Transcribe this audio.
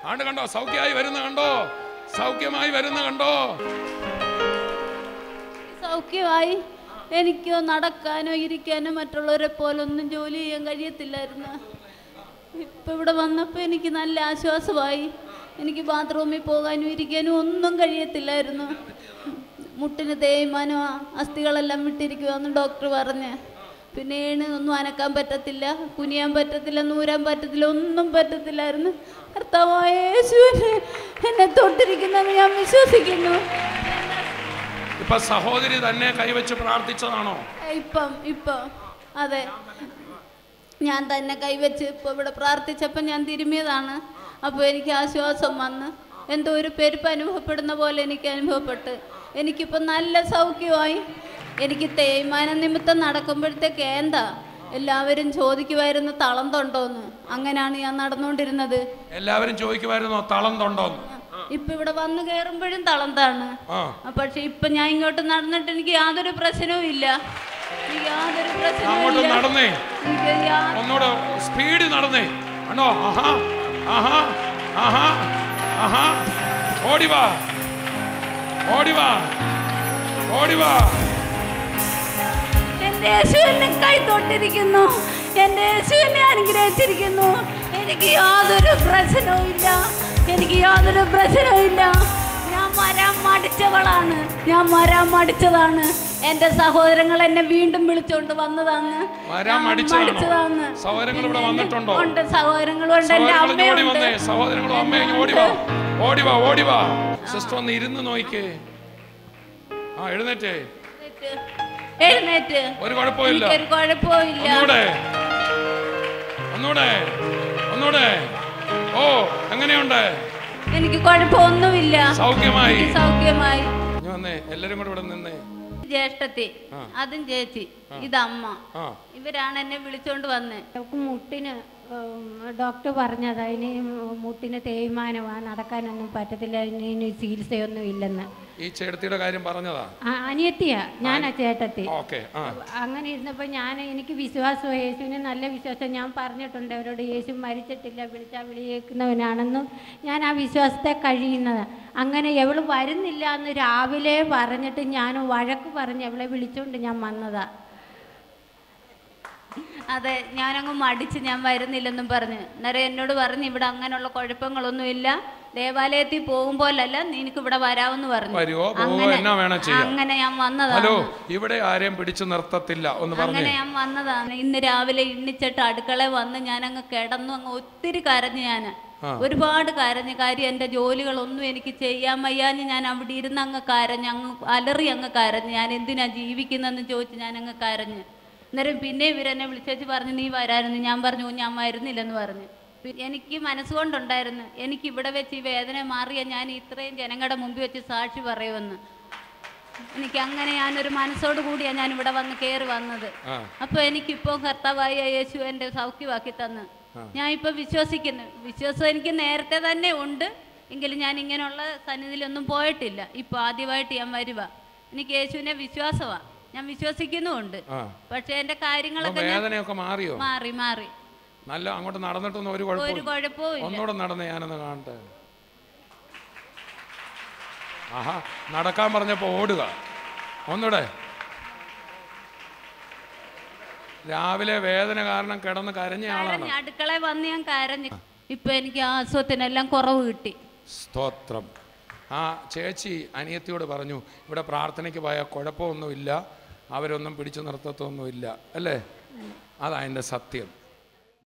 ആണ്ട് കണ്ടോ, സൗഖ്യമായി വരുന്ന കണ്ടോ, സൗഖ്യമായി വരുന്ന കണ്ടോ. സൗഖ്യമായി. എനിക്കോ നടക്കാനോ ഇരിക്കാനോ മറ്റുള്ളവരെ പോലൊന്നും ജോലി ചെയ്യാൻ കഴിയത്തില്ലായിരുന്നു. ഇപ്പം ഇവിടെ വന്നപ്പോൾ എനിക്ക് നല്ല ആശ്വാസമായി. എനിക്ക് ബാത്റൂമിൽ പോകാനും ഇരിക്കാനും ഒന്നും കഴിയത്തില്ലായിരുന്നു. മുട്ടിന് തേയ്മാനോ അസ്ഥികളെല്ലാം വിട്ടിരിക്കുമെന്ന് ഡോക്ടർ പറഞ്ഞ്. പിന്നെ ഒന്നും അനക്കാൻ പറ്റത്തില്ല, കുനിയാൻ പറ്റത്തില്ല, നൂരാൻ പറ്റത്തില്ല, ഒന്നും പറ്റത്തില്ലായിരുന്നു. കർത്താവായ യേശുവിനെ എന്നെ തൊട്ടിരിക്കുന്നത് ഞാൻ വിശ്വസിക്കുന്നു. ഇപ്പൊ സഹോദരി തന്നെ കൈവച്ച് പ്രാർത്ഥിച്ചതാണോ? ഇപ്പം അതെ, ഞാൻ തന്നെ കൈവച്ച് ഇപ്പൊ ഇവിടെ പ്രാർത്ഥിച്ചപ്പോൾ ഞാൻ തിരുമിയതാണ്. അപ്പോൾ എനിക്ക് ആശ്വാസം വന്ന് എന്തോ ഒരു പെരുപ്പ് അനുഭവപ്പെടുന്ന പോലെ എനിക്ക് അനുഭവപ്പെട്ട് എനിക്കിപ്പോൾ നല്ല സൗഖ്യമായി. എനിക്ക് തേയ്മാന നിമിത്തം നടക്കുമ്പോഴത്തേക്ക് എല്ലാവരും ചോദിക്കുമായിരുന്നു തളം തൊണ്ടോന്ന്. അങ്ങനെയാണ് ഞാൻ നടന്നുകൊണ്ടിരുന്നത്. എല്ലാവരും ചോദിക്കുമായിരുന്നോ തളം തൊണ്ടോന്ന്? ഇപ്പൊ ഇവിടെ വന്ന് കയറുമ്പോഴും തളന്താണ്. പക്ഷെ ഇപ്പൊ ഞാൻ ഇങ്ങോട്ട് നടന്നിട്ട് എനിക്ക് യാതൊരു പ്രശ്നവും ഇല്ല. സ്പീഡ് നടന്നേ. ഓടിവാ ഓടിവാ ഓടിവാ. എന്റെ യേശു എന്നെ കൈ തൊട്ടിരിക്കുന്നു. എന്റെ യേശു എന്നെ അനുഗ്രഹിച്ചിരിക്കുന്നു. എനിക്ക് യാതൊരു പ്രശ്നവും ഇല്ല. എനിക്ക് യാതൊരു പ്രശ്നവും ഇല്ല. ഞാൻ വരാൻ മടിച്ചവളാണ്. ഞാൻ വരാൻ മടിച്ചതാണ്. എന്റെ സഹോദരങ്ങൾ എന്നെ വീണ്ടും വിളിച്ചോണ്ട് വന്നതാണ്. മടിച്ചതാണ്. ഉണ്ട് സഹോദരങ്ങളുണ്ട്, എന്റെ അമ്മയുണ്ട്. സഹോദരങ്ങളും അമ്മയും ഓടിവാ ഓടിവാ ഓടിവാ. സിസ്റ്റർ ഒന്ന് ഇരുന്ന് നോക്കിക്കേ. എഴുന്നേറ്റ് എഴുന്നേറ്റ്. ഒരു കുഴപ്പമില്ല, ഒരു കുഴപ്പമില്ല. ഒന്നൂടെ ഒന്നൂടെ. ഓ, എങ്ങനെയുണ്ട്? എനിക്ക് കുഴപ്പമൊന്നുമില്ല. സൗഖ്യമായി സൗഖ്യമായി. എല്ലാരും കൂടെ ഇവിടെ നിന്നേ. ജ്യേഷ്ഠത്തി, അതും ചേച്ചി, ഇതമ്മ, ഇവരാണ് എന്നെ വിളിച്ചോണ്ട് വന്നത്. മുട്ടിന് ഡോക്ടർ പറഞ്ഞത് അതിന് മുട്ടിന് തേയ്മാനമാണ്, നടക്കാനൊന്നും പറ്റത്തില്ല, ഇനി ചികിത്സയൊന്നും ഇല്ലെന്ന്. ഈ ചേട്ടത്തിയുടെ കാര്യം പറഞ്ഞതാ? അനിയത്തിയാ, ഞാനാ ചേട്ടത്തി. അങ്ങനെ ഇരുന്നപ്പോൾ എനിക്ക് വിശ്വാസം, യേശുവിന് നല്ല വിശ്വാസം. ഞാൻ പറഞ്ഞിട്ടുണ്ട് അവരോട്, യേശു മരിച്ചിട്ടില്ല, വിളിച്ചാൽ വിളിയേക്കുന്നവനാണെന്നും ഞാൻ ആ വിശ്വാസത്തെ കഴിയുന്നത്. അങ്ങനെ എവള് വരുന്നില്ല എന്ന് രാവിലെ പറഞ്ഞിട്ട് ഞാൻ വഴക്ക് പറഞ്ഞ് അവളെ വിളിച്ചുകൊണ്ട് ഞാൻ വന്നതാ. അതെ, ഞാനങ്ങ് മടിച്ച് ഞാൻ വരുന്നില്ലെന്നും പറഞ്ഞു. അന്നേരം എന്നോട് പറഞ്ഞു ഇവിടെ അങ്ങനെയുള്ള കുഴപ്പങ്ങളൊന്നുമില്ല, ദേവാലയത്തിൽ പോകുമ്പോലല്ല, നിനക്ക് ഇവിടെ വരാമെന്ന് പറഞ്ഞു. അങ്ങനെ ഞാൻ വന്നതാണ്. ഇവിടെ ആരെയും പിടിച്ചു നിർത്തത്തില്ല. അങ്ങനെ ഞാൻ വന്നതാണ്. ഇന്ന് രാവിലെ എണ്ണിച്ചിട്ട് അടുക്കള വന്ന് ഞാൻ അങ്ങ് കിടന്നു. അങ്ങ് ഒത്തിരി കരഞ്ഞു. ഞാൻ ഒരുപാട് കരഞ്ഞു. കാര്യം എൻ്റെ ജോലികളൊന്നും എനിക്ക് ചെയ്യാൻ വയ്യാഞ്ഞ് ഞാൻ അവിടെ ഇരുന്ന് അങ്ങ് കരഞ്ഞ്, അങ്ങ് അലറി അങ്ങ് കരഞ്ഞ്. ഞാൻ എന്തിനാ ജീവിക്കുന്നതെന്ന് ചോദിച്ച് ഞാൻ അങ്ങ് കരഞ്ഞ്. അന്നേരം പിന്നെ ഇവരെന്നെ വിളിച്ചേച്ച് പറഞ്ഞു നീ വരായിരുന്നു. ഞാൻ പറഞ്ഞു ഞാൻ വരുന്നില്ലെന്ന് പറഞ്ഞു. എനിക്ക് മനസ്സുകൊണ്ടുണ്ടായിരുന്നു എനിക്ക് ഇവിടെ വെച്ച് ഈ വേദന മാറിയ ഞാൻ ഇത്രയും ജനങ്ങളുടെ മുമ്പിൽ വെച്ച് സാക്ഷി പറയുമെന്ന്. എനിക്ക് അങ്ങനെ ഞാനൊരു മനസ്സോട് കൂടിയാണ് ഞാൻ ഇവിടെ വന്ന് കയറി വന്നത്. അപ്പോൾ എനിക്കിപ്പോൾ കർത്താവായ യേശു എൻ്റെ സൗഖ്യമാക്കി തന്ന് ഞാൻ ഇപ്പോൾ വിശ്വസിക്കുന്നു. വിശ്വാസം എനിക്ക് നേരത്തെ തന്നെ ഉണ്ട്, എങ്കിലും ഞാൻ ഇങ്ങനെയുള്ള സന്നിധിയിലൊന്നും പോയിട്ടില്ല. ഇപ്പോൾ ആദ്യമായിട്ട് ഞാൻ വരുക. എനിക്ക് യേശുവിനെ വിശ്വാസമാണ്, ഞാൻ വിശ്വസിക്കുന്നുമുണ്ട്. പക്ഷെ എന്റെ കാര്യങ്ങളൊക്കെ മാറി മാറി നല്ല അങ്ങോട്ട് നടന്നിട്ടൊന്നും ഒരു കുഴപ്പവും. ഒന്നുകൂടെ നടന്നേ, ഞാനൊന്ന് കാണട്ടെ. നടക്കാൻ പറഞ്ഞപ്പോ ഓടുക. ഒന്നൂടെ. രാവിലെ വേദന കാരണം കിടന്ന് കരഞ്ഞ ആളാണ്. അടുക്കള വന്ന് ഞാൻ കരഞ്ഞു. ഇപ്പൊ എനിക്ക് ആസ്വത്തിനെല്ലാം കുറവ് കിട്ടി. സ്തോത്രം. ചേച്ചി അനിയത്തിയോട് പറഞ്ഞു ഇവിടെ പ്രാർത്ഥനയ്ക്ക് പോയാൽ കുഴപ്പമൊന്നുമില്ല, അവരൊന്നും പിടിച്ചു നിർത്തത്തൊന്നുമില്ല അല്ലേ? അതാ എൻ്റെ സത്യം.